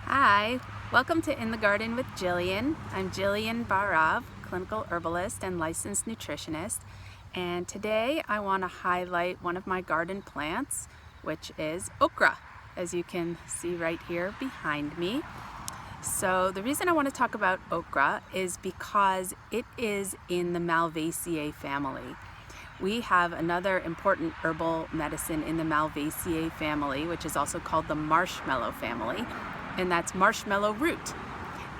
Hi, welcome to In the Garden with Jillian. I'm Jillian Barav, clinical herbalist and licensed nutritionist, and today I want to highlight one of my garden plants, which is okra, as you can see right here behind me. So the reason I want to talk about okra is because it is in the Malvaceae family. We have another important herbal medicine in the Malvaceae family, which is also called the marshmallow family, and that's marshmallow root.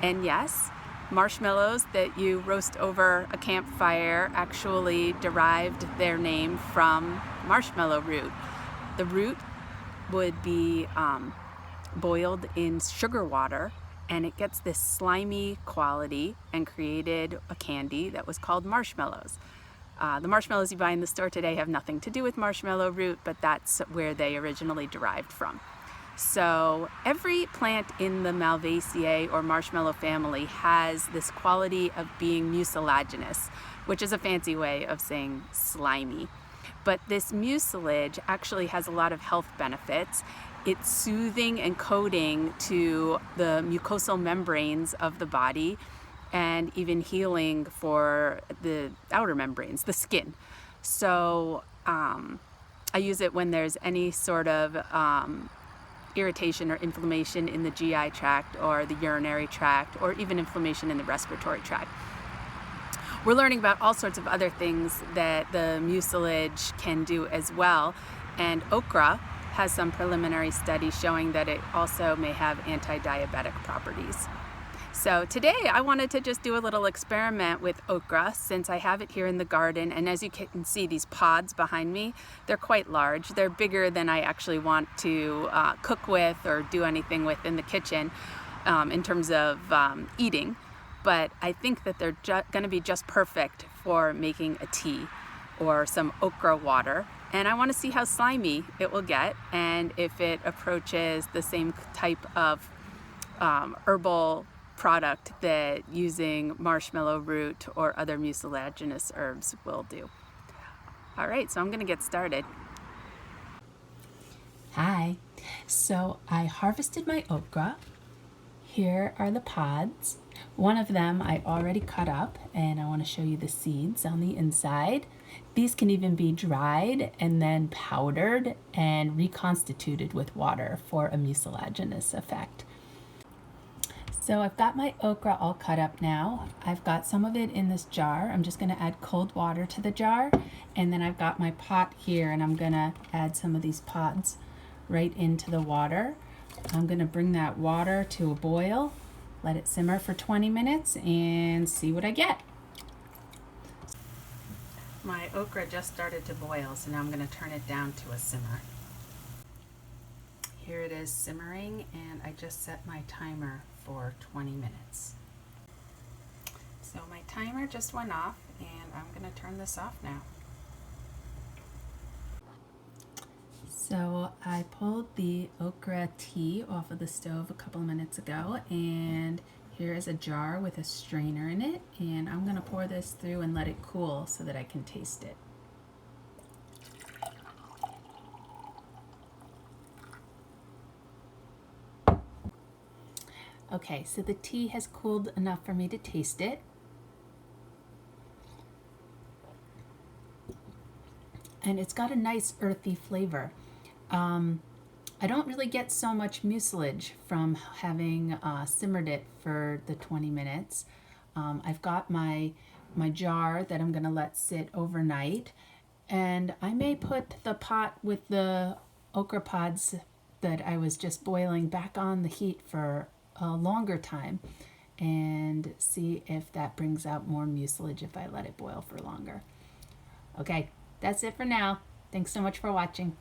And yes, marshmallows that you roast over a campfire actually derived their name from marshmallow root. The root would be boiled in sugar water, and it gets this slimy quality and created a candy that was called marshmallows. The marshmallows you buy in the store today have nothing to do with marshmallow root, but that's where they originally derived from. So every plant in the Malvaceae or marshmallow family has this quality of being mucilaginous, which is a fancy way of saying slimy. But this mucilage actually has a lot of health benefits. It's soothing and coating to the mucosal membranes of the body, and even healing for the outer membranes, the skin. So I use it when there's any sort of irritation or inflammation in the GI tract or the urinary tract, or even inflammation in the respiratory tract. We're learning about all sorts of other things that the mucilage can do as well, and okra has some preliminary studies showing that it also may have anti-diabetic properties. So today I wanted to just do a little experiment with okra, since I have it here in the garden, and as you can see, these pods behind me, they're quite large. They're bigger than I actually want to cook with or do anything with in the kitchen in terms of eating, but I think that they're going to be just perfect for making a tea or some okra water, and I want to see how slimy it will get and if it approaches the same type of herbal product that using marshmallow root or other mucilaginous herbs will do. All right, so I'm going to get started. Hi, so I harvested my okra. Here are the pods. One of them I already cut up, and I want to show you the seeds on the inside. These can even be dried and then powdered and reconstituted with water for a mucilaginous effect. So I've got my okra all cut up now. I've got some of it in this jar. I'm just going to add cold water to the jar, and then I've got my pot here, and I'm going to add some of these pods right into the water. I'm going to bring that water to a boil, let it simmer for 20 minutes, and see what I get. My okra just started to boil, so now I'm going to turn it down to a simmer. Here it is simmering, and I just set my timer for 20 minutes. So my timer just went off, and I'm going to turn this off now. So I pulled the okra tea off of the stove a couple of minutes ago, and here is a jar with a strainer in it, and I'm going to pour this through and let it cool so that I can taste it. Okay, so the tea has cooled enough for me to taste it. And it's got a nice earthy flavor. I don't really get so much mucilage from having simmered it for the 20 minutes. I've got my jar that I'm going to let sit overnight, and I may put the pot with the okra pods that I was just boiling back on the heat for a longer time and see if that brings out more mucilage if I let it boil for longer. Okay, that's it for now. Thanks so much for watching.